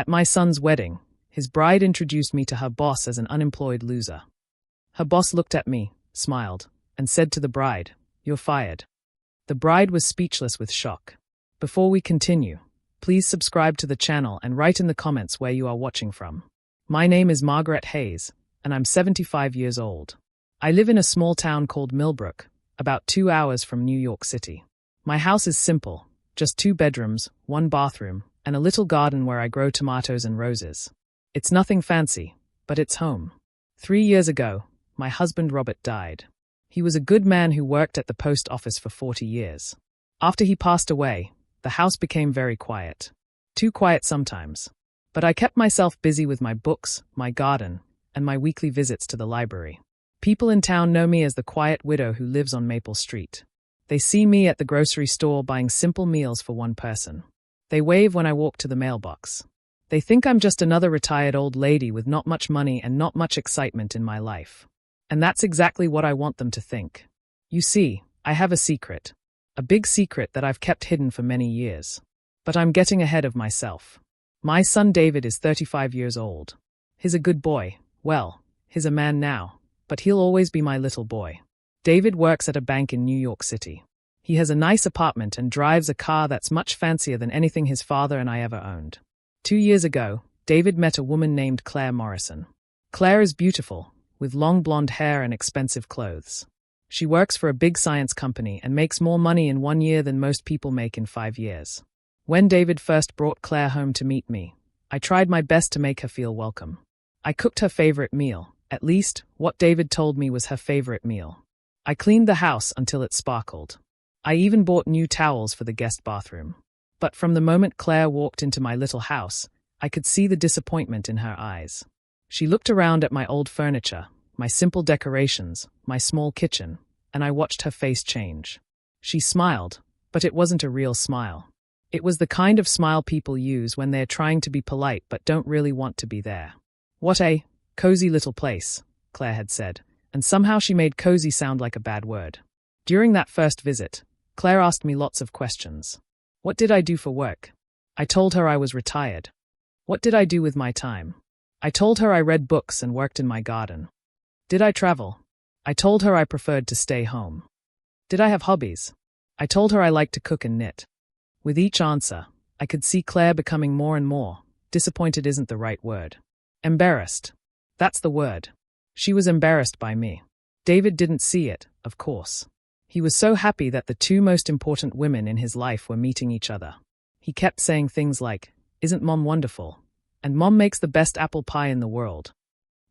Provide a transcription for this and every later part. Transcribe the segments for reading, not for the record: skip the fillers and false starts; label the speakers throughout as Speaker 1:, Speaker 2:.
Speaker 1: At my son's wedding, his bride introduced me to her boss as an unemployed loser. Her boss looked at me, smiled, and said to the bride, "You're fired." The bride was speechless with shock. Before we continue, please subscribe to the channel and write in the comments where you are watching from. My name is Margaret Hayes, and I'm 75 years old. I live in a small town called Millbrook, about 2 hours from New York City. My house is simple, just 2 bedrooms, 1 bathroom, and a little garden where I grow tomatoes and roses. It's nothing fancy, but it's home. 3 years ago, my husband Robert died. He was a good man who worked at the post office for 40 years. After he passed away, the house became very quiet. Too quiet sometimes. But I kept myself busy with my books, my garden, and my weekly visits to the library. People in town know me as the quiet widow who lives on Maple Street. They see me at the grocery store buying simple meals for one person. They wave when I walk to the mailbox. They think I'm just another retired old lady with not much money and not much excitement in my life. And that's exactly what I want them to think. You see, I have a secret. A big secret that I've kept hidden for many years. But I'm getting ahead of myself. My son David is 35 years old. He's a good boy. Well, he's a man now, but he'll always be my little boy. David works at a bank in New York City. He has a nice apartment and drives a car that's much fancier than anything his father and I ever owned. 2 years ago, David met a woman named Claire Morrison. Claire is beautiful, with long blonde hair and expensive clothes. She works for a big science company and makes more money in 1 year than most people make in 5 years. When David first brought Claire home to meet me, I tried my best to make her feel welcome. I cooked her favorite meal, at least, what David told me was her favorite meal. I cleaned the house until it sparkled. I even bought new towels for the guest bathroom. But from the moment Claire walked into my little house, I could see the disappointment in her eyes. She looked around at my old furniture, my simple decorations, my small kitchen, and I watched her face change. She smiled, but it wasn't a real smile. It was the kind of smile people use when they're trying to be polite but don't really want to be there. "What a cozy little place," Claire had said, and somehow she made cozy sound like a bad word. During that first visit, Claire asked me lots of questions. What did I do for work? I told her I was retired. What did I do with my time? I told her I read books and worked in my garden. Did I travel? I told her I preferred to stay home. Did I have hobbies? I told her I liked to cook and knit. With each answer, I could see Claire becoming more and more, disappointed isn't the right word. Embarrassed. That's the word. She was embarrassed by me. David didn't see it, of course. He was so happy that the 2 most important women in his life were meeting each other. He kept saying things like, "Isn't Mom wonderful?" And "Mom makes the best apple pie in the world."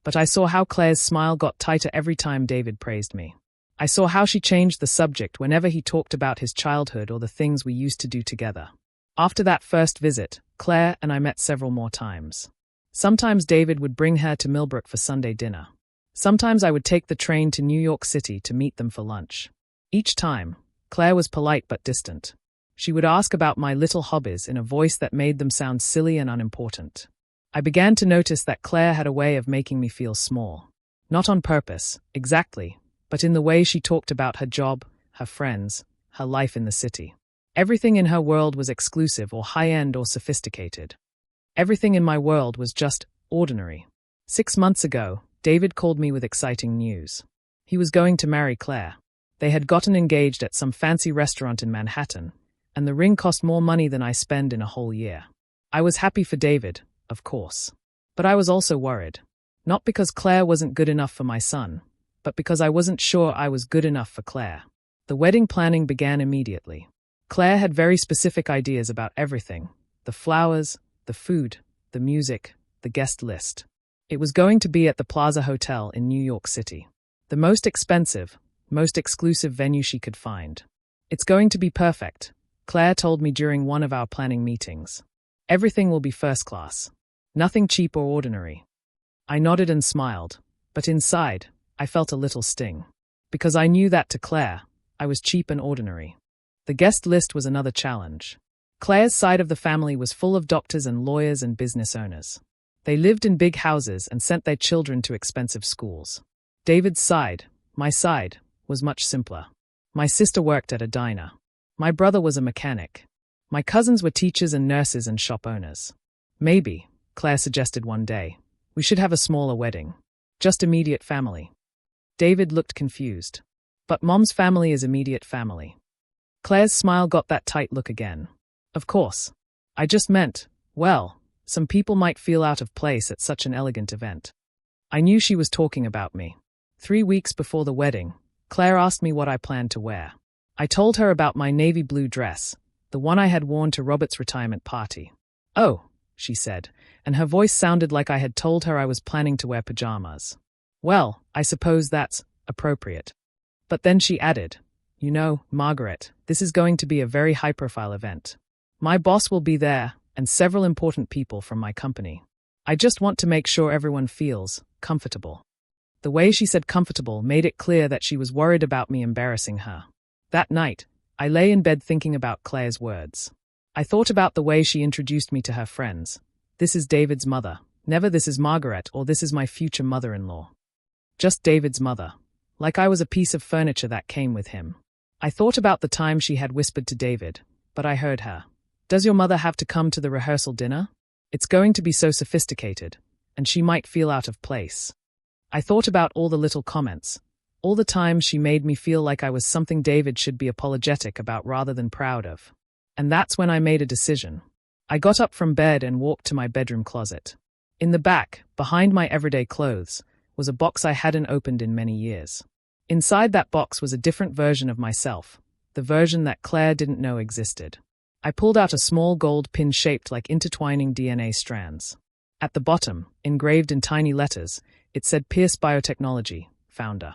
Speaker 1: But I saw how Claire's smile got tighter every time David praised me. I saw how she changed the subject whenever he talked about his childhood or the things we used to do together. After that first visit, Claire and I met several more times. Sometimes David would bring her to Millbrook for Sunday dinner. Sometimes I would take the train to New York City to meet them for lunch. Each time, Claire was polite but distant. She would ask about my little hobbies in a voice that made them sound silly and unimportant. I began to notice that Claire had a way of making me feel small. Not on purpose, exactly, but in the way she talked about her job, her friends, her life in the city. Everything in her world was exclusive or high-end or sophisticated. Everything in my world was just ordinary. 6 months ago, David called me with exciting news. He was going to marry Claire. They had gotten engaged at some fancy restaurant in Manhattan, and the ring cost more money than I spend in a whole year. I was happy for David, of course. But I was also worried. Not because Claire wasn't good enough for my son, but because I wasn't sure I was good enough for Claire. The wedding planning began immediately. Claire had very specific ideas about everything: the flowers, the food, the music, the guest list. It was going to be at the Plaza Hotel in New York City. The most expensive, most exclusive venue she could find. It's going to be perfect, Claire told me during one of our planning meetings. Everything will be first class. Nothing cheap or ordinary. I nodded and smiled, but inside, I felt a little sting. Because I knew that to Claire, I was cheap and ordinary. The guest list was another challenge. Claire's side of the family was full of doctors and lawyers and business owners. They lived in big houses and sent their children to expensive schools. David's side, my side, was much simpler. My sister worked at a diner. My brother was a mechanic. My cousins were teachers and nurses and shop owners. Maybe, Claire suggested one day. We should have a smaller wedding. Just immediate family. David looked confused. But Mom's family is immediate family. Claire's smile got that tight look again. Of course. I just meant, well, some people might feel out of place at such an elegant event. I knew she was talking about me. 3 weeks before the wedding, Claire asked me what I planned to wear. I told her about my navy blue dress, the one I had worn to Robert's retirement party. Oh, she said, and her voice sounded like I had told her I was planning to wear pajamas. Well, I suppose that's appropriate. But then she added, you know, Margaret, this is going to be a very high-profile event. My boss will be there, and several important people from my company. I just want to make sure everyone feels comfortable. The way she said comfortable made it clear that she was worried about me embarrassing her. That night, I lay in bed thinking about Claire's words. I thought about the way she introduced me to her friends. This is David's mother. Never this is Margaret or this is my future mother-in-law. Just David's mother. Like I was a piece of furniture that came with him. I thought about the time she had whispered to David, but I heard her. Does your mother have to come to the rehearsal dinner? It's going to be so sophisticated, and she might feel out of place. I thought about all the little comments, all the times she made me feel like I was something David should be apologetic about rather than proud of. And that's when I made a decision. I got up from bed and walked to my bedroom closet. In the back, behind my everyday clothes, was a box I hadn't opened in many years. Inside that box was a different version of myself, the version that Claire didn't know existed. I pulled out a small gold pin shaped like intertwining DNA strands. At the bottom, engraved in tiny letters, it said Pierce Biotechnology, founder.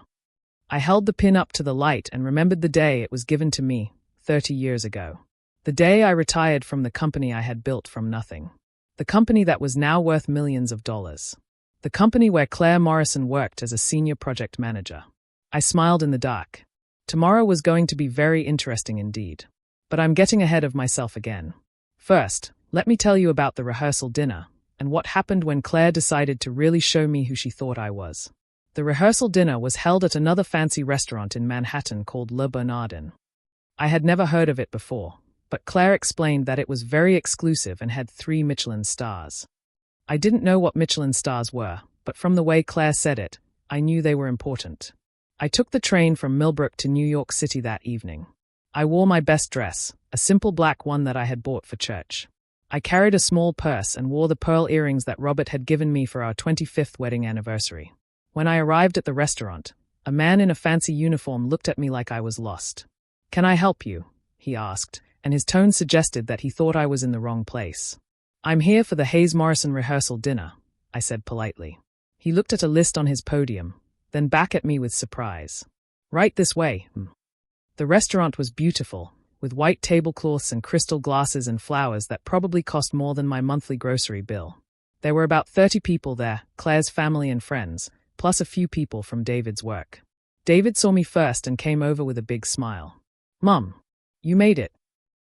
Speaker 1: I held the pin up to the light and remembered the day it was given to me, 30 years ago. The day I retired from the company I had built from nothing. The company that was now worth millions of dollars. The company where Claire Morrison worked as a senior project manager. I smiled in the dark. Tomorrow was going to be very interesting indeed. But I'm getting ahead of myself again. First, let me tell you about the rehearsal dinner, and what happened when Claire decided to really show me who she thought I was. The rehearsal dinner was held at another fancy restaurant in Manhattan called Le Bernardin. I had never heard of it before, but Claire explained that it was very exclusive and had 3 Michelin stars. I didn't know what Michelin stars were, but from the way Claire said it, I knew they were important. I took the train from Millbrook to New York City that evening. I wore my best dress, a simple black one that I had bought for church. I carried a small purse and wore the pearl earrings that Robert had given me for our 25th wedding anniversary. When I arrived at the restaurant, a man in a fancy uniform looked at me like I was lost. "Can I help you?" he asked, and his tone suggested that he thought I was in the wrong place. "I'm here for the Hayes Morrison rehearsal dinner," I said politely. He looked at a list on his podium, then back at me with surprise. "Right this way." The restaurant was beautiful, with white tablecloths and crystal glasses and flowers that probably cost more than my monthly grocery bill. There were about 30 people there, Claire's family and friends, plus a few people from David's work. David saw me first and came over with a big smile. "Mum, you made it."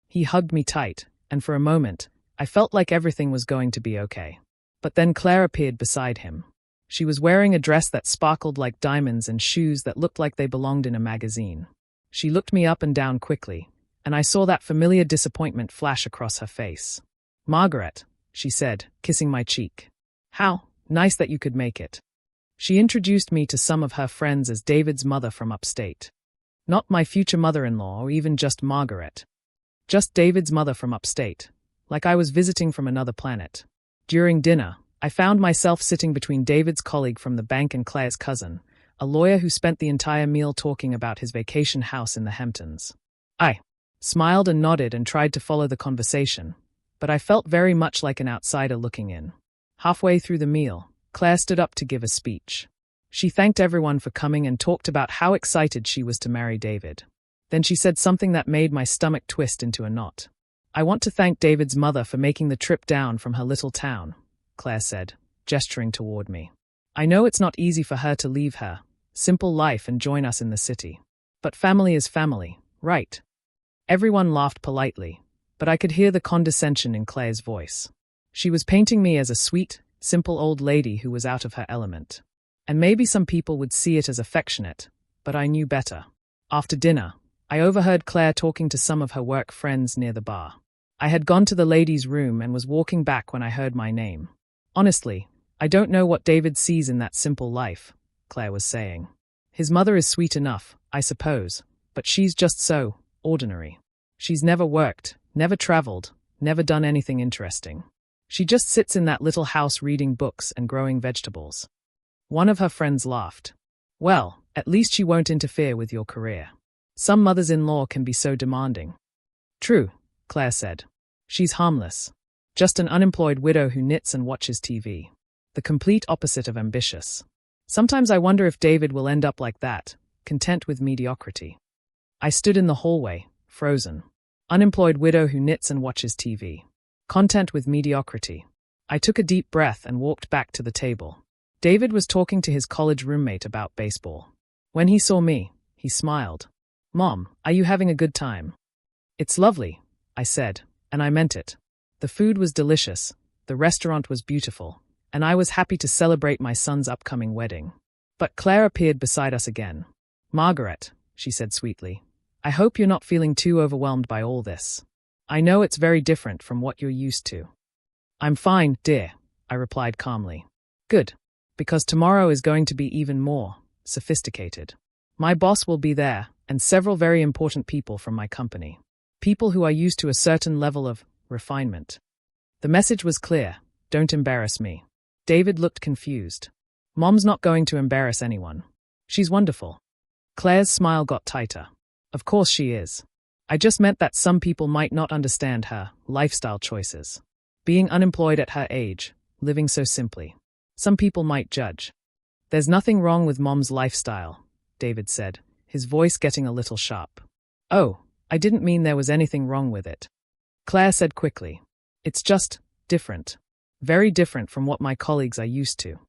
Speaker 1: He hugged me tight, and for a moment, I felt like everything was going to be okay. But then Claire appeared beside him. She was wearing a dress that sparkled like diamonds and shoes that looked like they belonged in a magazine. She looked me up and down quickly, and I saw that familiar disappointment flash across her face. "Margaret," she said, kissing my cheek. "How nice that you could make it." She introduced me to some of her friends as David's mother from upstate. Not my future mother-in-law or even just Margaret. Just David's mother from upstate, like I was visiting from another planet. During dinner, I found myself sitting between David's colleague from the bank and Claire's cousin, a lawyer who spent the entire meal talking about his vacation house in the Hamptons. I smiled and nodded and tried to follow the conversation, but I felt very much like an outsider looking in. Halfway through the meal, Claire stood up to give a speech. She thanked everyone for coming and talked about how excited she was to marry David. Then she said something that made my stomach twist into a knot. "I want to thank David's mother for making the trip down from her little town," Claire said, gesturing toward me. "I know it's not easy for her to leave her simple life and join us in the city. But family is family, right?" Everyone laughed politely, but I could hear the condescension in Claire's voice. She was painting me as a sweet, simple old lady who was out of her element. And maybe some people would see it as affectionate, but I knew better. After dinner, I overheard Claire talking to some of her work friends near the bar. I had gone to the ladies' room and was walking back when I heard my name. Honestly, I don't know what David sees in that simple life, Claire was saying. His mother is sweet enough, I suppose, but she's just so ordinary. She's never worked, never traveled, never done anything interesting. She just sits in that little house reading books and growing vegetables. One of her friends laughed. Well, at least she won't interfere with your career. Some mothers-in-law can be so demanding. True, Claire said. She's harmless. Just an unemployed widow who knits and watches TV. The complete opposite of ambitious. Sometimes I wonder if David will end up like that, content with mediocrity. I stood in the hallway, frozen. Unemployed widow who knits and watches TV. Content with mediocrity. I took a deep breath and walked back to the table. David was talking to his college roommate about baseball. When he saw me, he smiled. Mom, are you having a good time? It's lovely, I said, and I meant it. The food was delicious, the restaurant was beautiful, and I was happy to celebrate my son's upcoming wedding. But Claire appeared beside us again. Margaret, she said sweetly, I hope you're not feeling too overwhelmed by all this. I know it's very different from what you're used to. I'm fine, dear, I replied calmly. Good, because tomorrow is going to be even more sophisticated. My boss will be there, and several very important people from my company. People who are used to a certain level of refinement. The message was clear, don't embarrass me. David looked confused. Mom's not going to embarrass anyone. She's wonderful. Claire's smile got tighter. Of course she is. I just meant that some people might not understand her lifestyle choices. Being unemployed at her age, living so simply. Some people might judge. There's nothing wrong with Mom's lifestyle, David said, his voice getting a little sharp. Oh, I didn't mean there was anything wrong with it. Claire said quickly. It's just different. Very different from what my colleagues are used to.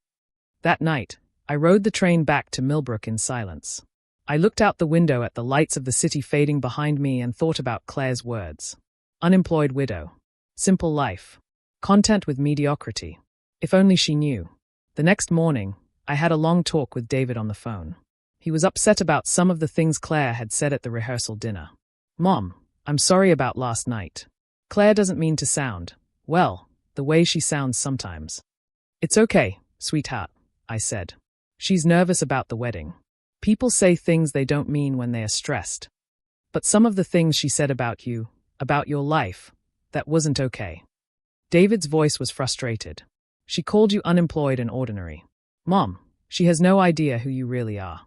Speaker 1: That night, I rode the train back to Millbrook in silence. I looked out the window at the lights of the city fading behind me and thought about Claire's words. Unemployed widow. Simple life. Content with mediocrity. If only she knew. The next morning, I had a long talk with David on the phone. He was upset about some of the things Claire had said at the rehearsal dinner. Mom, I'm sorry about last night. Claire doesn't mean to sound, well, the way she sounds sometimes. It's okay, sweetheart, I said. She's nervous about the wedding. People say things they don't mean when they are stressed. But some of the things she said about you, about your life, that wasn't okay. David's voice was frustrated. She called you unemployed and ordinary. Mom, she has no idea who you really are.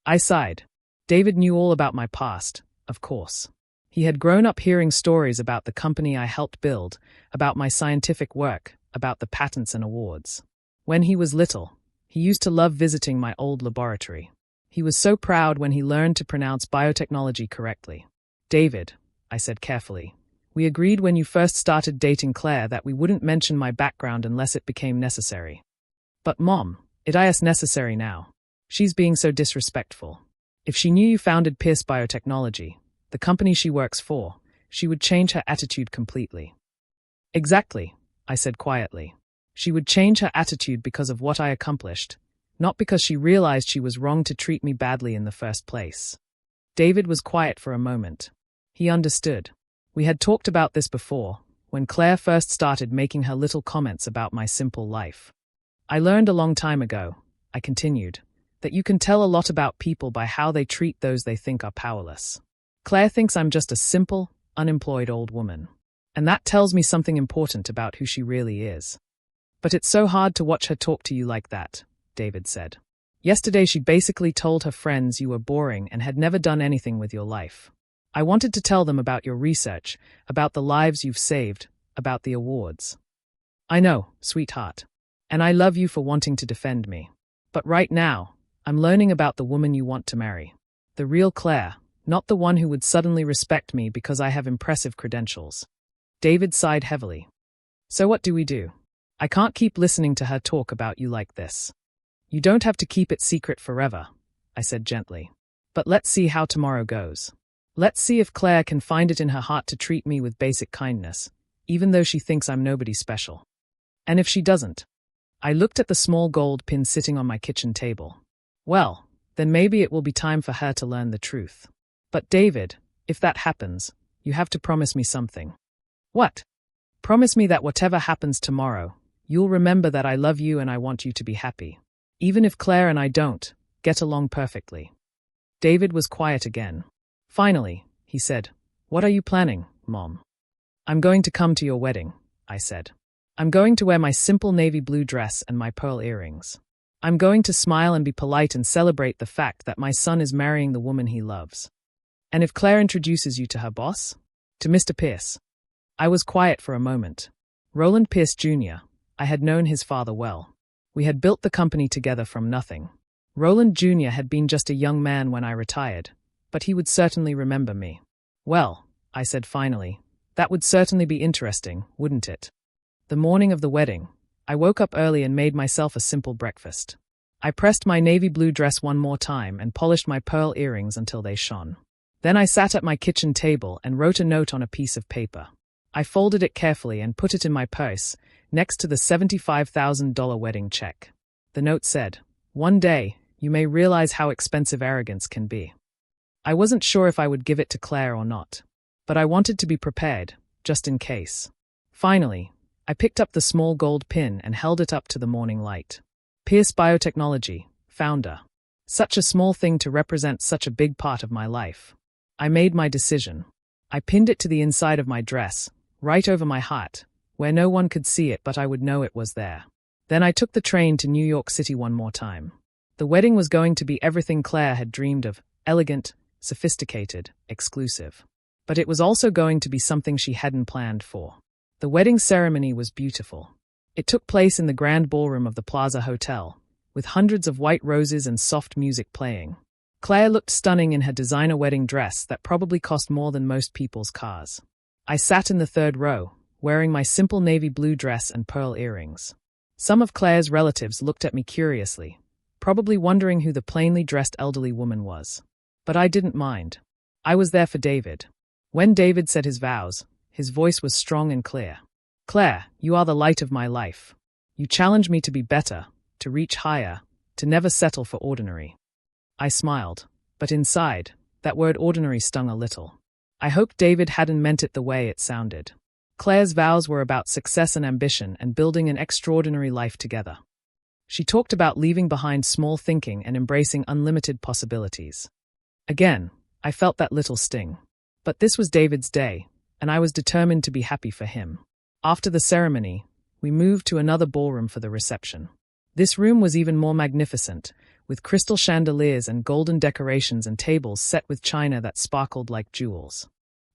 Speaker 1: I sighed. David knew all about my past, of course. He had grown up hearing stories about the company I helped build, about my scientific work, about the patents and awards. When he was little, he used to love visiting my old laboratory. He was so proud when he learned to pronounce biotechnology correctly. David, I said carefully, we agreed when you first started dating Claire that we wouldn't mention my background unless it became necessary. But Mom, it is necessary now. She's being so disrespectful. If she knew you founded Pierce Biotechnology, the company she works for, she would change her attitude completely. Exactly, I said quietly. She would change her attitude because of what I accomplished, not because she realized she was wrong to treat me badly in the first place. David was quiet for a moment. He understood. We had talked about this before, when Claire first started making her little comments about my simple life. I learned a long time ago, I continued, that you can tell a lot about people by how they treat those they think are powerless. Claire thinks I'm just a simple, unemployed old woman. And that tells me something important about who she really is. But it's so hard to watch her talk to you like that, David said. Yesterday she basically told her friends you were boring and had never done anything with your life. I wanted to tell them about your research, about the lives you've saved, about the awards. I know, sweetheart. And I love you for wanting to defend me. But right now, I'm learning about the woman you want to marry. The real Claire, not the one who would suddenly respect me because I have impressive credentials. David sighed heavily. So what do we do? I can't keep listening to her talk about you like this. You don't have to keep it secret forever, I said gently. But let's see how tomorrow goes. Let's see if Claire can find it in her heart to treat me with basic kindness, even though she thinks I'm nobody special. And if she doesn't? I looked at the small gold pin sitting on my kitchen table. Well, then maybe it will be time for her to learn the truth. But David, if that happens, you have to promise me something. What? Promise me that whatever happens tomorrow, You'll remember that I love you and I want you to be happy. Even if Claire and I don't get along perfectly." David was quiet again. Finally, he said, "What are you planning, Mom?" "I'm going to come to your wedding," I said. "I'm going to wear my simple navy blue dress and my pearl earrings. I'm going to smile and be polite and celebrate the fact that my son is marrying the woman he loves. And if Claire introduces you to her boss? To Mr. Pierce." I was quiet for a moment. Roland Pierce Jr., I had known his father well. We had built the company together from nothing. Roland Jr. had been just a young man when I retired, but he would certainly remember me. "Well," I said finally, "that would certainly be interesting, wouldn't it?" The morning of the wedding, I woke up early and made myself a simple breakfast. I pressed my navy blue dress one more time and polished my pearl earrings until they shone. Then I sat at my kitchen table and wrote a note on a piece of paper. I folded it carefully and put it in my purse, next to the $75,000 wedding check. The note said, "One day, you may realize how expensive arrogance can be." I wasn't sure if I would give it to Claire or not, but I wanted to be prepared, just in case. Finally, I picked up the small gold pin and held it up to the morning light. Pierce Biotechnology, founder. Such a small thing to represent such a big part of my life. I made my decision. I pinned it to the inside of my dress, right over my heart, where no one could see it but I would know it was there. Then I took the train to New York City one more time. The wedding was going to be everything Claire had dreamed of, elegant, sophisticated, exclusive. But it was also going to be something she hadn't planned for. The wedding ceremony was beautiful. It took place in the grand ballroom of the Plaza Hotel, with hundreds of white roses and soft music playing. Claire looked stunning in her designer wedding dress that probably cost more than most people's cars. I sat in the third row, wearing my simple navy blue dress and pearl earrings. Some of Claire's relatives looked at me curiously, probably wondering who the plainly dressed elderly woman was. But I didn't mind. I was there for David. When David said his vows, his voice was strong and clear. "Claire, you are the light of my life. You challenge me to be better, to reach higher, to never settle for ordinary." I smiled, but inside, that word ordinary stung a little. I hoped David hadn't meant it the way it sounded. Claire's vows were about success and ambition and building an extraordinary life together. She talked about leaving behind small thinking and embracing unlimited possibilities. Again, I felt that little sting. But this was David's day, and I was determined to be happy for him. After the ceremony, we moved to another ballroom for the reception. This room was even more magnificent, with crystal chandeliers and golden decorations and tables set with china that sparkled like jewels.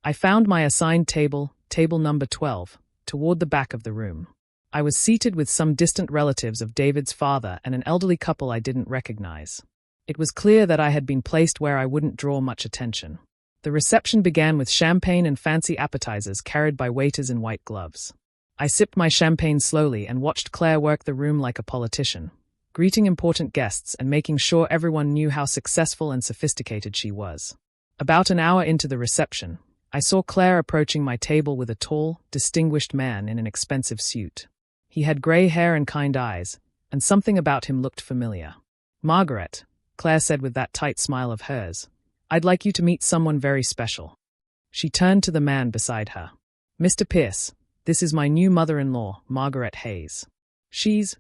Speaker 1: I found my assigned table, table number 12, toward the back of the room. I was seated with some distant relatives of David's father and an elderly couple I didn't recognize. It was clear that I had been placed where I wouldn't draw much attention. The reception began with champagne and fancy appetizers carried by waiters in white gloves. I sipped my champagne slowly and watched Claire work the room like a politician, greeting important guests and making sure everyone knew how successful and sophisticated she was. About an hour into the reception, I saw Claire approaching my table with a tall, distinguished man in an expensive suit. He had gray hair and kind eyes, and something about him looked familiar. "Margaret," Claire said with that tight smile of hers, "I'd like you to meet someone very special." She turned to the man beside her. "Mr. Pierce, this is my new mother-in-law, Margaret Hayes. She's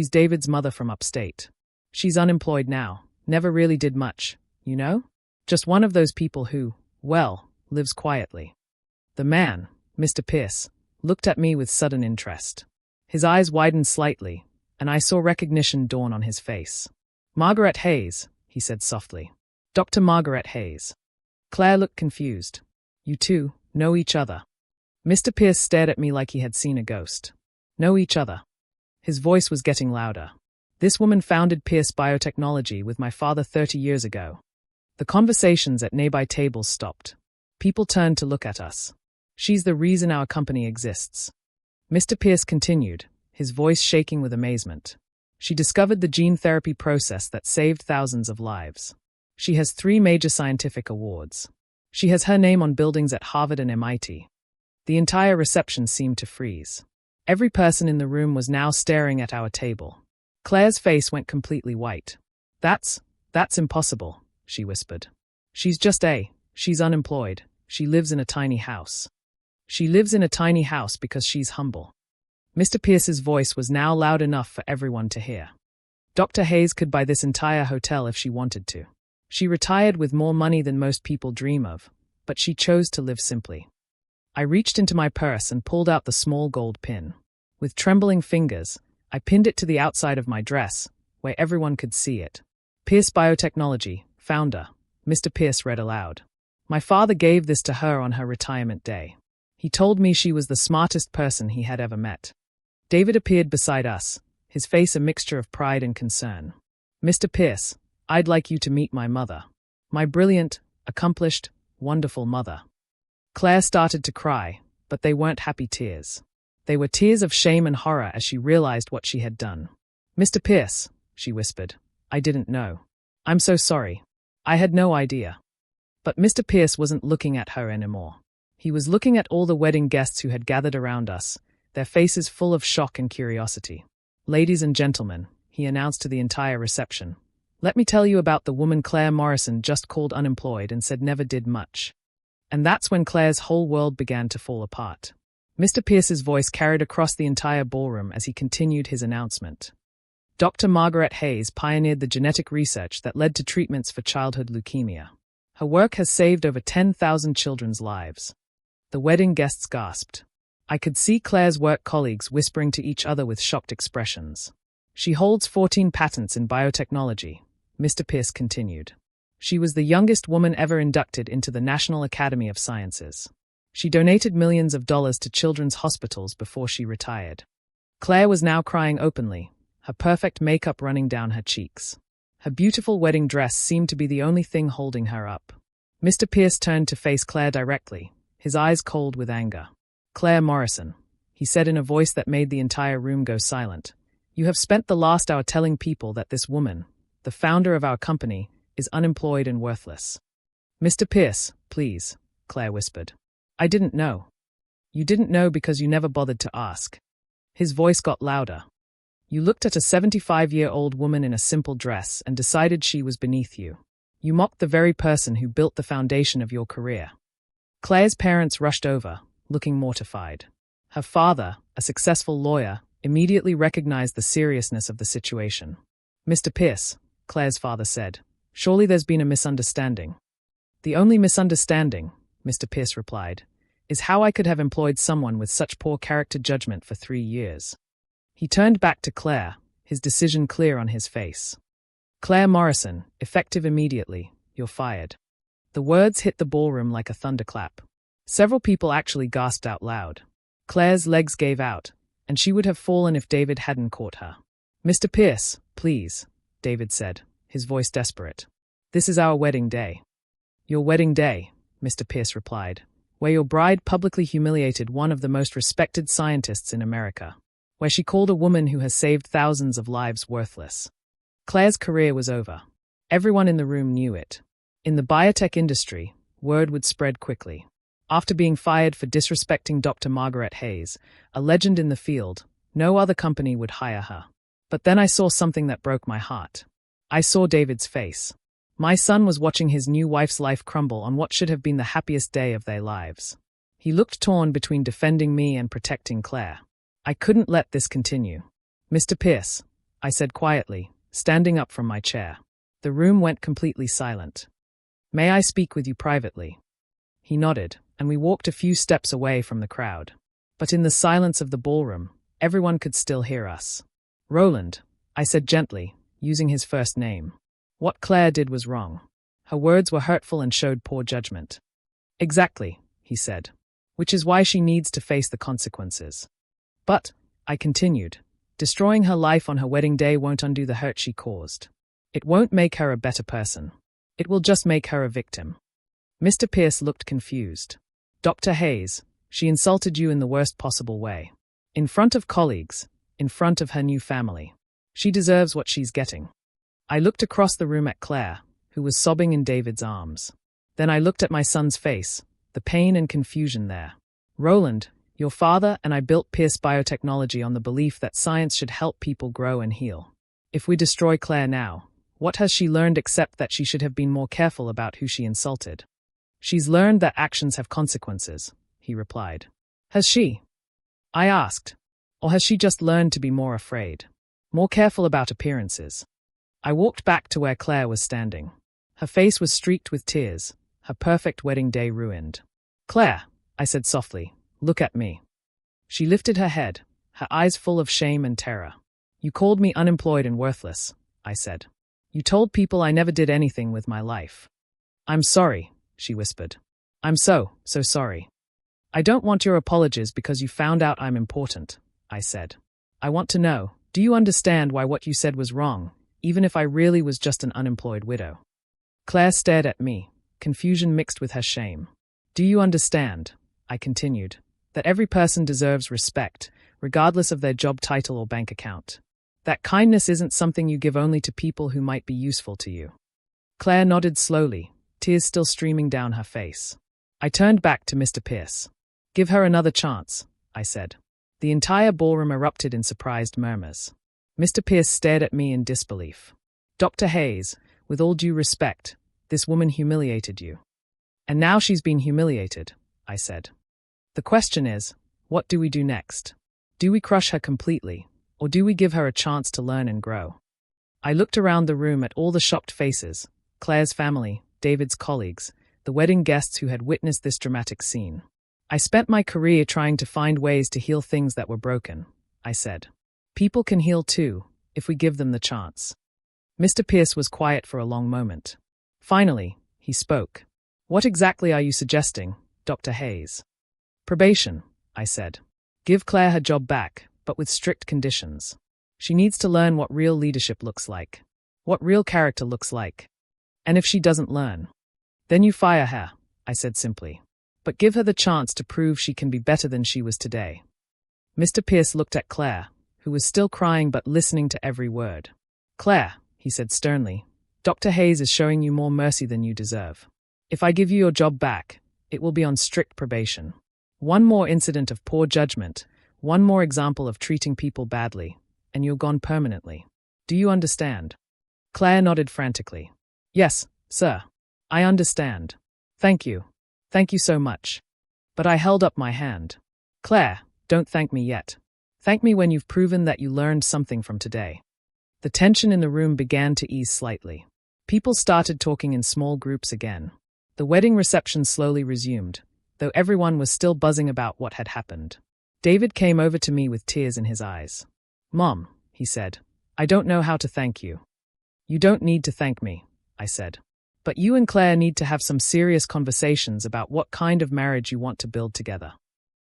Speaker 1: David's mother from upstate. She's unemployed now, never really did much, you know? Just one of those people who, lives quietly." The man, Mr. Pierce, looked at me with sudden interest. His eyes widened slightly, and I saw recognition dawn on his face. "Margaret Hayes," he said softly. "Dr. Margaret Hayes." Claire looked confused. "You two know each other?" Mr. Pierce stared at me like he had seen a ghost. "Know each other?" His voice was getting louder. "This woman founded Pierce Biotechnology with my father 30 years ago." The conversations at nearby tables stopped. People turned to look at us. "She's the reason our company exists." Mr. Pierce continued, his voice shaking with amazement. "She discovered the gene therapy process that saved thousands of lives. She has 3 major scientific awards. She has her name on buildings at Harvard and MIT. The entire reception seemed to freeze. Every person in the room was now staring at our table. Claire's face went completely white. That's impossible," she whispered. She's unemployed. She lives in a tiny house. She lives in a tiny house because she's humble." Mr. Pierce's voice was now loud enough for everyone to hear. Dr. Hayes could buy this entire hotel if she wanted to. She retired with more money than most people dream of, but she chose to live simply. I reached into my purse and pulled out the small gold pin. With trembling fingers, I pinned it to the outside of my dress, where everyone could see it. Pierce Biotechnology, founder, Mr. Pierce read aloud. My father gave this to her on her retirement day. He told me she was the smartest person he had ever met. David appeared beside us, his face a mixture of pride and concern. Mr. Pierce, I'd like you to meet my mother. My brilliant, accomplished, wonderful mother. Claire started to cry, but they weren't happy tears. They were tears of shame and horror as she realized what she had done. Mr. Pierce, she whispered, I didn't know. I'm so sorry. I had no idea. But Mr. Pierce wasn't looking at her anymore. He was looking at all the wedding guests who had gathered around us, their faces full of shock and curiosity. Ladies and gentlemen, he announced to the entire reception, let me tell you about the woman Claire Morrison just called unemployed and said never did much. And that's when Claire's whole world began to fall apart. Mr. Pierce's voice carried across the entire ballroom as he continued his announcement. Dr. Margaret Hayes pioneered the genetic research that led to treatments for childhood leukemia. Her work has saved over 10,000 children's lives. The wedding guests gasped. I could see Claire's work colleagues whispering to each other with shocked expressions. She holds 14 patents in biotechnology, Mr. Pierce continued. She was the youngest woman ever inducted into the National Academy of Sciences. She donated millions of dollars to children's hospitals before she retired. Claire was now crying openly, her perfect makeup running down her cheeks. Her beautiful wedding dress seemed to be the only thing holding her up. Mr. Pierce turned to face Claire directly, his eyes cold with anger. Claire Morrison, he said in a voice that made the entire room go silent. You have spent the last hour telling people that this woman, the founder of our company, is unemployed and worthless. Mr. Pierce, please, Claire whispered. I didn't know. You didn't know because you never bothered to ask. His voice got louder. You looked at a 75-year-old woman in a simple dress and decided she was beneath you. You mocked the very person who built the foundation of your career. Claire's parents rushed over, looking mortified. Her father, a successful lawyer, immediately recognized the seriousness of the situation. Mr. Pierce, Claire's father said, surely there's been a misunderstanding. The only misunderstanding, Mr. Pierce replied, is how I could have employed someone with such poor character judgment for 3 years. He turned back to Claire, his decision clear on his face. Claire Morrison, effective immediately, you're fired. The words hit the ballroom like a thunderclap. Several people actually gasped out loud. Claire's legs gave out, and she would have fallen if David hadn't caught her. Mr. Pierce, please, David said, his voice desperate. This is our wedding day. Your wedding day, Mr. Pierce replied, where your bride publicly humiliated one of the most respected scientists in America, where she called a woman who has saved thousands of lives worthless. Claire's career was over. Everyone in the room knew it. In the biotech industry, word would spread quickly. After being fired for disrespecting Dr. Margaret Hayes, a legend in the field, no other company would hire her. But then I saw something that broke my heart. I saw David's face. My son was watching his new wife's life crumble on what should have been the happiest day of their lives. He looked torn between defending me and protecting Claire. I couldn't let this continue. Mr. Pierce, I said quietly, standing up from my chair. The room went completely silent. May I speak with you privately? He nodded, and we walked a few steps away from the crowd. But in the silence of the ballroom, everyone could still hear us. Roland, I said gently, using his first name. What Claire did was wrong. Her words were hurtful and showed poor judgment. Exactly, he said. Which is why she needs to face the consequences. But, I continued, destroying her life on her wedding day won't undo the hurt she caused. It won't make her a better person. It will just make her a victim. Mr. Pierce looked confused. Dr. Hayes, she insulted you in the worst possible way. In front of colleagues, in front of her new family. She deserves what she's getting. I looked across the room at Claire, who was sobbing in David's arms. Then I looked at my son's face, the pain and confusion there. Roland, your father and I built Pierce Biotechnology on the belief that science should help people grow and heal. If we destroy Claire now, what has she learned except that she should have been more careful about who she insulted? She's learned that actions have consequences, he replied. Has she? I asked. Or has she just learned to be more afraid? More careful about appearances? I walked back to where Claire was standing. Her face was streaked with tears, her perfect wedding day ruined. "Claire," I said softly, "look at me." She lifted her head, her eyes full of shame and terror. "You called me unemployed and worthless," I said. "You told people I never did anything with my life." "I'm sorry," she whispered. "I'm so sorry." "I don't want your apologies because you found out I'm important," I said. "I want to know, do you understand why what you said was wrong, even if I really was just an unemployed widow?" Claire stared at me, confusion mixed with her shame. "Do you understand," I continued, "that every person deserves respect, regardless of their job title or bank account? That kindness isn't something you give only to people who might be useful to you?" Claire nodded slowly, tears still streaming down her face. I turned back to Mr. Pierce. "Give her another chance," I said. The entire ballroom erupted in surprised murmurs. Mr. Pierce stared at me in disbelief. "Dr. Hayes, with all due respect, this woman humiliated you." "And now she's been humiliated," I said. "The question is, what do we do next? Do we crush her completely, or do we give her a chance to learn and grow?" I looked around the room at all the shocked faces, Claire's family, David's colleagues, the wedding guests who had witnessed this dramatic scene. "I spent my career trying to find ways to heal things that were broken," I said. "People can heal too, if we give them the chance." Mr. Pierce was quiet for a long moment. Finally, he spoke. "What exactly are you suggesting, Dr. Hayes?" "Probation," I said. "Give Claire her job back, but with strict conditions. She needs to learn what real leadership looks like, what real character looks like. And if she doesn't learn, then you fire her," I said simply. "But give her the chance to prove she can be better than she was today." Mr. Pierce looked at Claire, who was still crying but listening to every word. "Claire," he said sternly, "Dr. Hayes is showing you more mercy than you deserve. If I give you your job back, it will be on strict probation. One more incident of poor judgment, one more example of treating people badly, and you're gone permanently. Do you understand?" Claire nodded frantically. "Yes, sir. I understand. Thank you. Thank you so much." But I held up my hand. "Claire, don't thank me yet. Thank me when you've proven that you learned something from today." The tension in the room began to ease slightly. People started talking in small groups again. The wedding reception slowly resumed, though everyone was still buzzing about what had happened. David came over to me with tears in his eyes. "Mom," he said, "I don't know how to thank you." "You don't need to thank me," I said. "But you and Claire need to have some serious conversations about what kind of marriage you want to build together."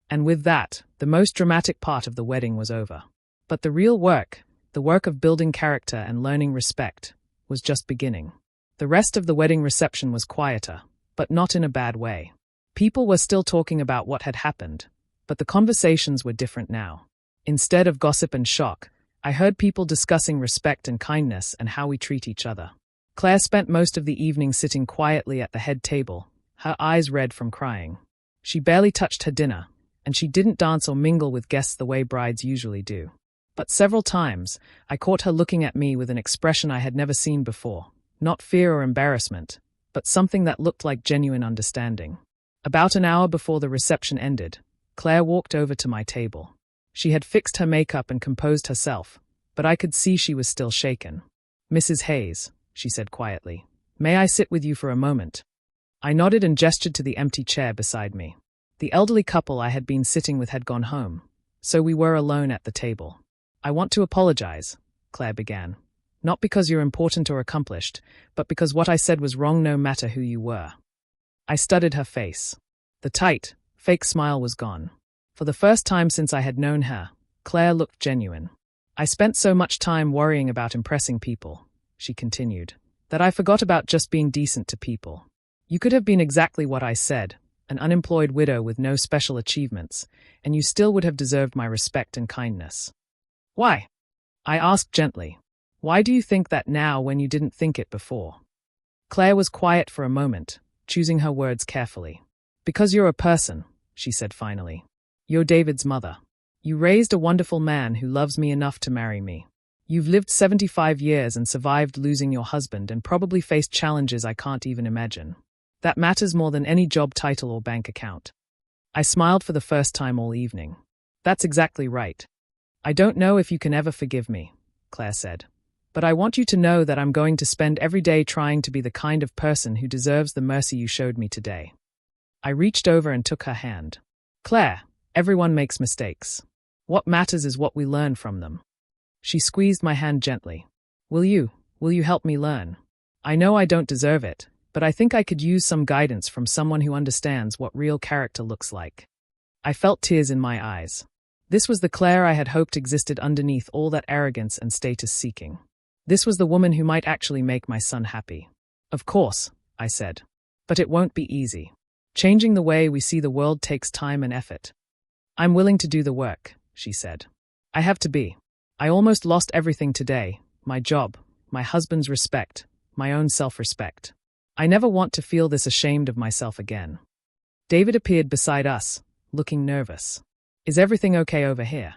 Speaker 1: And with that, the most dramatic part of the wedding was over. But the real work, the work of building character and learning respect, was just beginning. The rest of the wedding reception was quieter, but not in a bad way. People were still talking about what had happened, but the conversations were different now. Instead of gossip and shock, I heard people discussing respect and kindness and how we treat each other. Claire spent most of the evening sitting quietly at the head table, her eyes red from crying. She barely touched her dinner, and she didn't dance or mingle with guests the way brides usually do. But several times, I caught her looking at me with an expression I had never seen before, not fear or embarrassment, but something that looked like genuine understanding. About an hour before the reception ended, Claire walked over to my table. She had fixed her makeup and composed herself, but I could see she was still shaken. "Mrs. Hayes," she said quietly, "may I sit with you for a moment?" I nodded and gestured to the empty chair beside me. The elderly couple I had been sitting with had gone home, so we were alone at the table. "I want to apologize," Claire began. "Not because you're important or accomplished, but because what I said was wrong no matter who you were." I studied her face. The tight, fake smile was gone. For the first time since I had known her, Claire looked genuine. "I spent so much time worrying about impressing people," she continued, "that I forgot about just being decent to people. You could have been exactly what I said, an unemployed widow with no special achievements, and you still would have deserved my respect and kindness." "Why?" I asked gently. "Why do you think that now when you didn't think it before?" Claire was quiet for a moment, choosing her words carefully. "Because you're a person," she said finally. "You're David's mother. You raised a wonderful man who loves me enough to marry me. You've lived 75 years and survived losing your husband and probably faced challenges I can't even imagine. That matters more than any job title or bank account." I smiled for the first time all evening. "That's exactly right. I don't know if you can ever forgive me, Claire said. But I want you to know that I'm going to spend every day trying to be the kind of person who deserves the mercy you showed me today. I reached over and took her hand. Claire, everyone makes mistakes. What matters is what we learn from them. She squeezed my hand gently. Will you help me learn? I know I don't deserve it, but I think I could use some guidance from someone who understands what real character looks like. I felt tears in my eyes. This was the Claire I had hoped existed underneath all that arrogance and status-seeking. This was the woman who might actually make my son happy. Of course, I said. But it won't be easy. Changing the way we see the world takes time and effort. I'm willing to do the work, she said. I have to be. I almost lost everything today. My job, my husband's respect, my own self-respect. I never want to feel this ashamed of myself again. David appeared beside us, looking nervous. Is everything okay over here?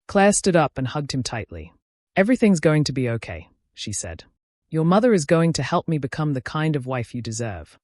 Speaker 1: Claire stood up and hugged him tightly. Everything's going to be okay, she said. Your mother is going to help me become the kind of wife you deserve.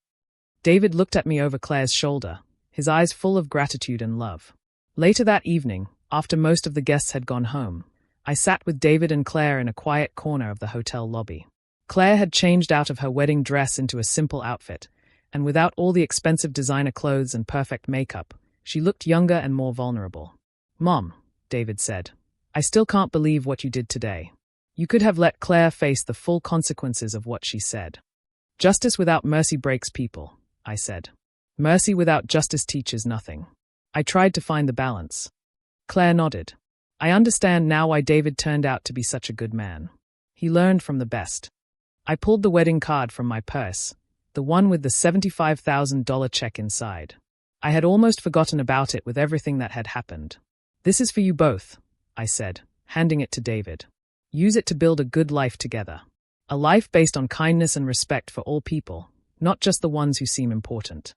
Speaker 1: David looked at me over Claire's shoulder, his eyes full of gratitude and love. Later that evening, after most of the guests had gone home, I sat with David and Claire in a quiet corner of the hotel lobby. Claire had changed out of her wedding dress into a simple outfit, and without all the expensive designer clothes and perfect makeup, she looked younger and more vulnerable. Mom, David said, I still can't believe what you did today. You could have let Claire face the full consequences of what she said. Justice without mercy breaks people, I said. Mercy without justice teaches nothing. I tried to find the balance. Claire nodded. I understand now why David turned out to be such a good man. He learned from the best. I pulled the wedding card from my purse, the one with the $75,000 check inside. I had almost forgotten about it with everything that had happened. This is for you both, I said, handing it to David. Use it to build a good life together. A life based on kindness and respect for all people, not just the ones who seem important.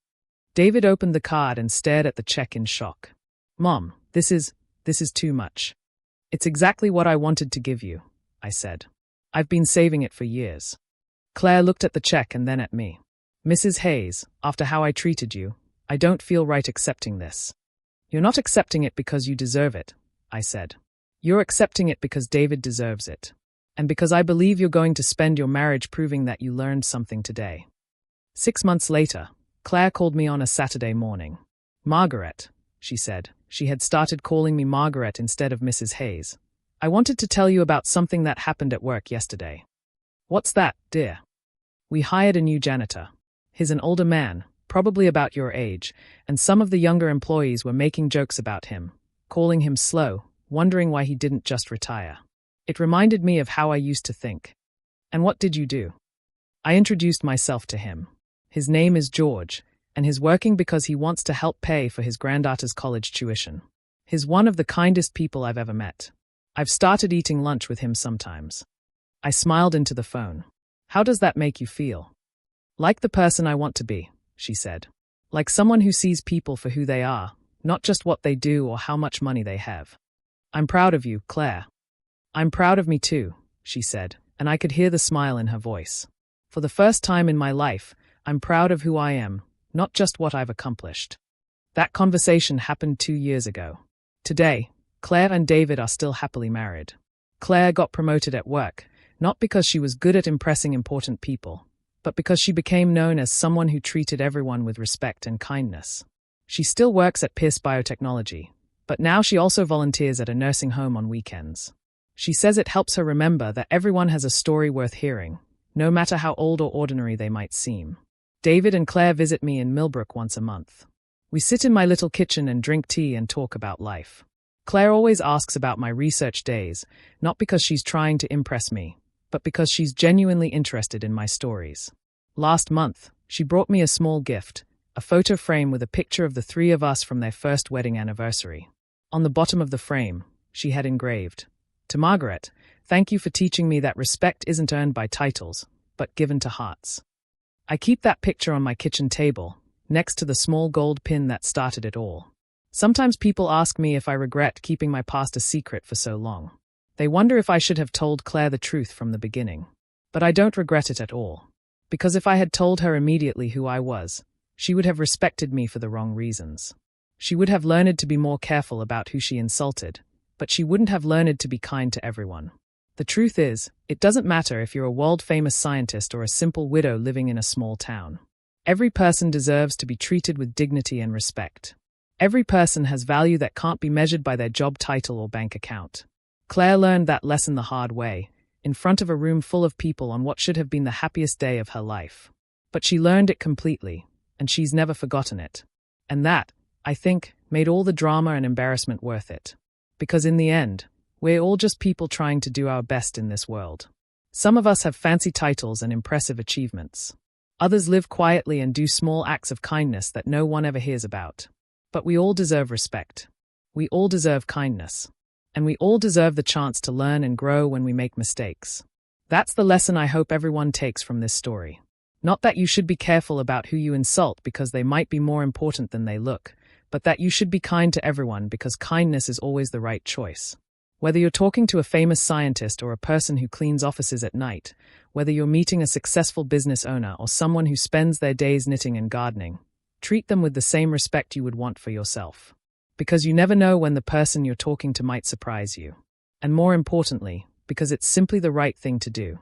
Speaker 1: David opened the card and stared at the check in shock. Mom, this is too much. It's exactly what I wanted to give you, I said. I've been saving it for years. Claire looked at the check and then at me. Mrs. Hayes, after how I treated you, I don't feel right accepting this. You're not accepting it because you deserve it, I said. You're accepting it because David deserves it. And because I believe you're going to spend your marriage proving that you learned something today. 6 months later, Claire called me on a Saturday morning. Margaret, she said. She had started calling me Margaret instead of Mrs. Hayes. I wanted to tell you about something that happened at work yesterday. What's that, dear? We hired a new janitor. He's an older man, probably about your age, and some of the younger employees were making jokes about him, calling him slow, wondering why he didn't just retire. It reminded me of how I used to think. And what did you do? I introduced myself to him. His name is George, and he's working because he wants to help pay for his granddaughter's college tuition. He's one of the kindest people I've ever met. I've started eating lunch with him sometimes. I smiled into the phone. How does that make you feel? Like the person I want to be, she said. Like someone who sees people for who they are, not just what they do or how much money they have. I'm proud of you, Claire. I'm proud of me too, she said, and I could hear the smile in her voice. For the first time in my life, I'm proud of who I am, not just what I've accomplished. That conversation happened 2 years ago. Today, Claire and David are still happily married. Claire got promoted at work, not because she was good at impressing important people, but because she became known as someone who treated everyone with respect and kindness. She still works at Pierce Biotechnology, but now she also volunteers at a nursing home on weekends. She says it helps her remember that everyone has a story worth hearing, no matter how old or ordinary they might seem. David and Claire visit me in Millbrook once a month. We sit in my little kitchen and drink tea and talk about life. Claire always asks about my research days, not because she's trying to impress me, but because she's genuinely interested in my stories. Last month, she brought me a small gift, a photo frame with a picture of the three of us from their first wedding anniversary. On the bottom of the frame, she had engraved, "To Margaret, thank you for teaching me that respect isn't earned by titles, but given to hearts." I keep that picture on my kitchen table, next to the small gold pin that started it all. Sometimes people ask me if I regret keeping my past a secret for so long. They wonder if I should have told Claire the truth from the beginning. But I don't regret it at all. Because if I had told her immediately who I was, she would have respected me for the wrong reasons. She would have learned to be more careful about who she insulted, but she wouldn't have learned to be kind to everyone. The truth is, it doesn't matter if you're a world-famous scientist or a simple widow living in a small town. Every person deserves to be treated with dignity and respect. Every person has value that can't be measured by their job title or bank account. Claire learned that lesson the hard way, in front of a room full of people on what should have been the happiest day of her life. But she learned it completely, and she's never forgotten it. And that, I think, made all the drama and embarrassment worth it. Because in the end, we're all just people trying to do our best in this world. Some of us have fancy titles and impressive achievements. Others live quietly and do small acts of kindness that no one ever hears about. But we all deserve respect. We all deserve kindness. And we all deserve the chance to learn and grow when we make mistakes. That's the lesson I hope everyone takes from this story. Not that you should be careful about who you insult because they might be more important than they look, but that you should be kind to everyone because kindness is always the right choice. Whether you're talking to a famous scientist or a person who cleans offices at night, whether you're meeting a successful business owner or someone who spends their days knitting and gardening, treat them with the same respect you would want for yourself. Because you never know when the person you're talking to might surprise you. And more importantly, because it's simply the right thing to do.